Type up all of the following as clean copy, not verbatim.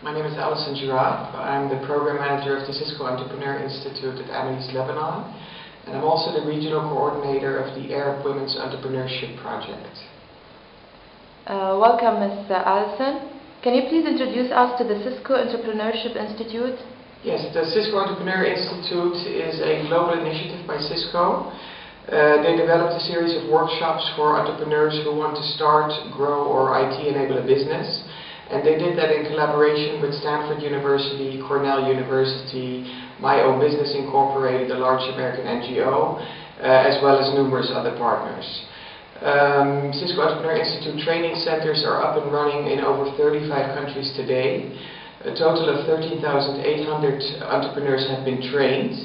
My name is Allison Jerab. I'm the Program Manager of the Cisco Entrepreneur Institute at AMIDEAST, Lebanon. And I'm also the Regional Coordinator of the Arab Women's Entrepreneurship Project. Welcome, Ms. Allison. Can you please introduce us to the Cisco Entrepreneurship Institute? Yes, the Cisco Entrepreneur Institute is a global initiative by Cisco. They developed a series of workshops for entrepreneurs who want to start, grow, or IT-enable a business. And they did that in collaboration with Stanford University, Cornell University, My Own Business Incorporated, a large American NGO, as well as numerous other partners. Cisco Entrepreneur Institute training centers are up and running in over 35 countries today. A total of 13,800 entrepreneurs have been trained.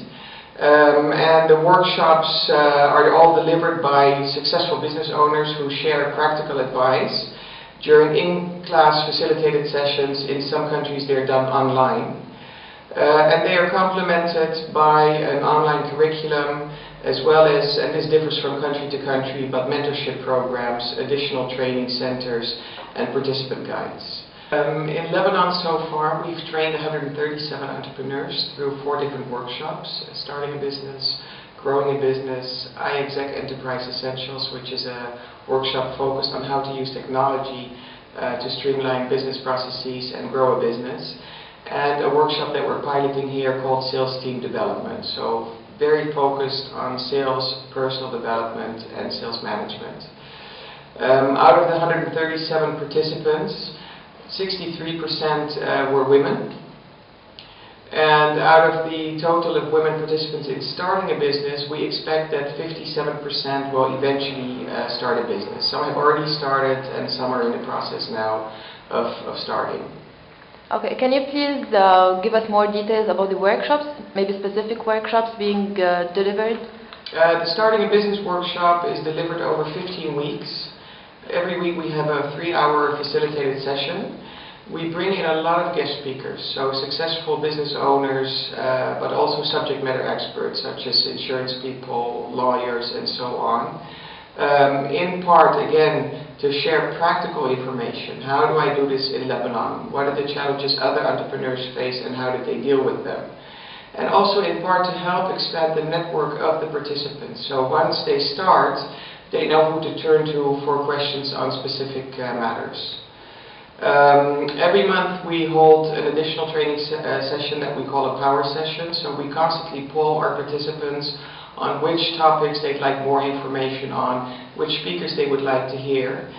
And the workshops are all delivered by successful business owners who share practical advice during in-class facilitated sessions. In some countries they're done online. And they are complemented by an online curriculum as well as, and this differs from country to country, but mentorship programs, additional training centers and participant guides. In Lebanon so far we've trained 137 entrepreneurs through 4 different workshops: starting a business, growing a business, iExec Enterprise Essentials, which is a workshop focused on how to use technology to streamline business processes and grow a business, and a workshop that we're piloting here called Sales Team Development. So very focused on sales, personal development and sales management. Out of the 137 participants, 63% were women. And out of the total of women participants in starting a business, we expect that 57% will eventually start a business. Some have already started and some are in the process now of starting. Okay, can you please give us more details about the workshops, maybe specific workshops being delivered? The Starting a Business workshop is delivered over 15 weeks. Every week we have a 3-hour facilitated session. We bring in a lot of guest speakers, so successful business owners, but also subject matter experts such as insurance people, lawyers, and so on. In part, again, to share practical information. How do I do this in Lebanon? What are the challenges other entrepreneurs face and how did they deal with them? And also in part to help expand the network of the participants. So once they start, they know who to turn to for questions on specific matters. Every month we hold an additional training session that we call a power session. So we constantly poll our participants on which topics they'd like more information on, which speakers they would like to hear.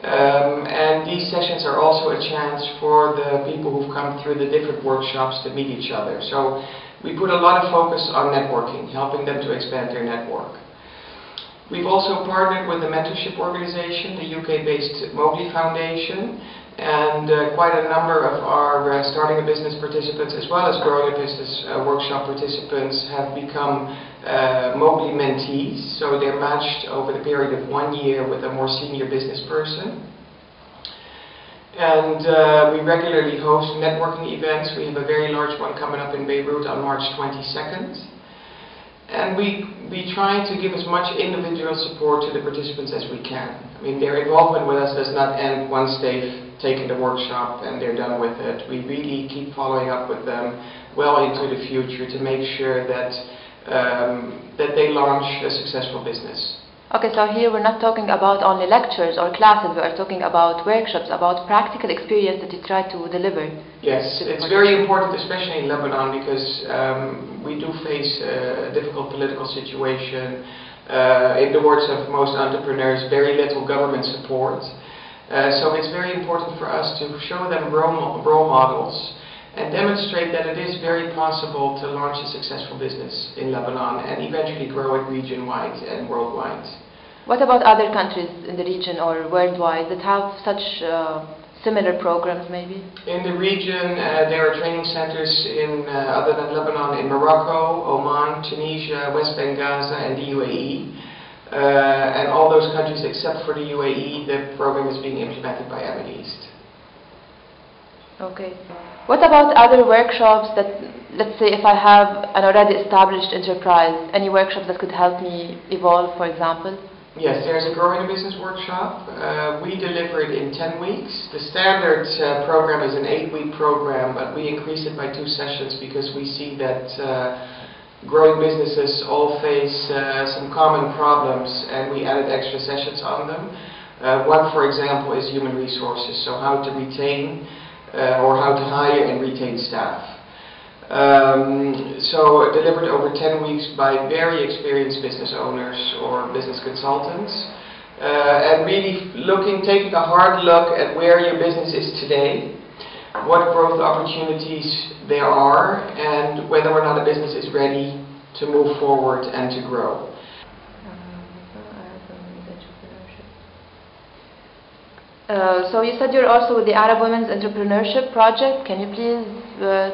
And these sessions are also a chance for the people who've come through the different workshops to meet each other. So we put a lot of focus on networking, helping them to expand their network. We've also partnered with a mentorship organization, the UK-based Mowgli Foundation, and quite a number of our Starting a Business participants as well as Growing a Business workshop participants have become Mowgli mentees, so they're matched over the period of 1 year with a more senior business person. And we regularly host networking events. We have a very large one coming up in Beirut on March 22nd. And we try to give as much individual support to the participants as we can. I mean, their involvement with us does not end once they've taken the workshop and they're done with it. We really keep following up with them well into the future to make sure that they launch a successful business. Okay, so here we're not talking about only lectures or classes, we are talking about workshops, about practical experience that you try to deliver. Yes, it's very important, especially in Lebanon, because we do face a difficult political situation. In the words of most entrepreneurs, very little government support. So it's very important for us to show them role models and demonstrate that it is very possible to launch a successful business in Lebanon and eventually grow it region-wide and worldwide. What about other countries in the region or worldwide that have such similar programs maybe? In the region there are training centers in, other than Lebanon, in Morocco, Oman, Tunisia, West Benghazi and the UAE. And all those countries except for the UAE, the program is being implemented by AMIDEAST. Okay. What about other workshops that, let's say if I have an already established enterprise, any workshops that could help me evolve, for example? Yes, there's a Growing a Business workshop. We deliver it in 10 weeks. The standard program is an 8-week program, but we increased it by 2 sessions because we see that growing businesses all face some common problems, and we added extra sessions on them. One, for example, is human resources, so how to retain or how to hire and retain staff. So delivered over 10 weeks by very experienced business owners or business consultants, and really taking a hard look at where your business is today, what growth opportunities there are, and whether or not a business is ready to move forward and to grow. So you said you're also with the Arab Women's Entrepreneurship Project. Can you please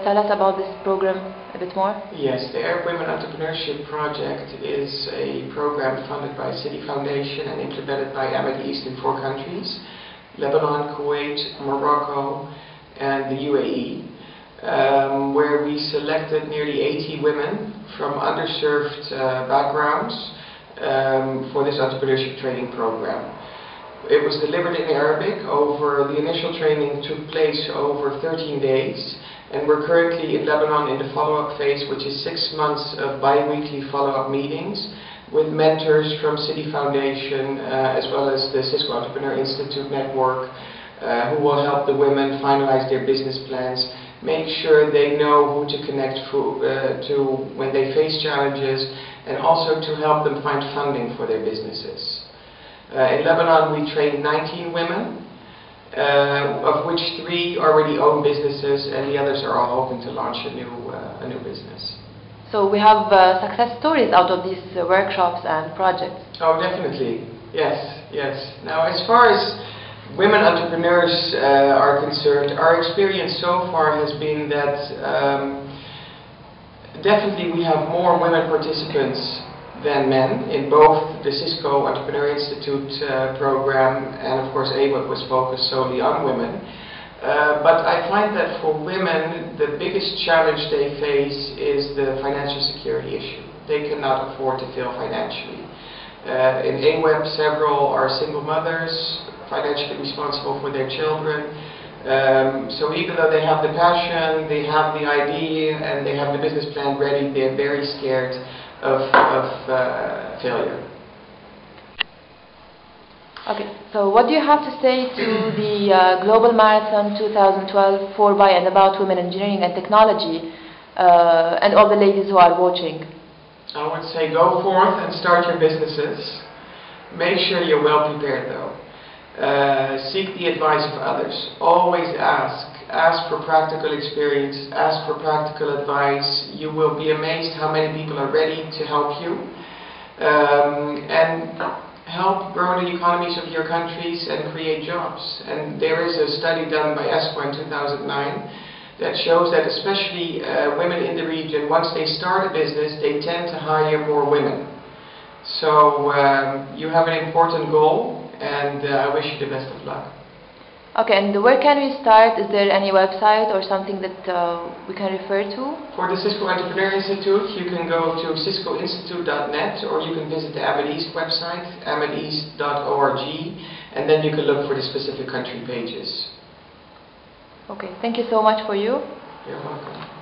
tell us about this program a bit more? Yes, the Arab Women Entrepreneurship Project is a program funded by City Foundation and implemented by AMIDEAST in 4 countries: Lebanon, Kuwait, Morocco, and the UAE, where we selected nearly 80 women from underserved backgrounds for this entrepreneurship training program. It was delivered in Arabic. The initial training took place over 13 days, and we're currently in Lebanon in the follow-up phase, which is 6 months of bi-weekly follow-up meetings with mentors from City Foundation as well as the Cisco Entrepreneur Institute network, who will help the women finalize their business plans, make sure they know who to connect to when they face challenges, and also to help them find funding for their businesses. In Lebanon, we trained 19 women, of which 3 already own businesses, and the others are all hoping to launch a new business. So we have success stories out of these workshops and projects. Oh, definitely. Yes, yes. Now, as far as women entrepreneurs are concerned, our experience so far has been that definitely we have more women participants than men in both the Cisco Entrepreneur Institute program, and of course AWIC was focused solely on women. But I find that for women, the biggest challenge they face is the financial security issue. They cannot afford to fail financially. In AWIC, several are single mothers, financially responsible for their children. So even though they have the passion, they have the idea, and they have the business plan ready, they're very scared of failure. Okay, so what do you have to say to the Global Marathon 2012 for, by, and about women engineering and technology, and all the ladies who are watching? I would say go forth and start your businesses. Make sure you're well prepared though. Seek the advice of others. Always ask. Ask for practical experience. Ask for practical advice. You will be amazed how many people are ready to help you and help grow the economies of your countries and create jobs. And there is a study done by ESCO in 2009 that shows that especially women in the region, once they start a business, they tend to hire more women. So you have an important goal, and I wish you the best of luck. Okay, and where can we start? Is there any website or something that we can refer to? For the Cisco Entrepreneur Institute, you can go to ciscoinstitute.net, or you can visit the AMIDEAST website, amideast.org, and then you can look for the specific country pages. Okay, thank you so much for you. You're welcome.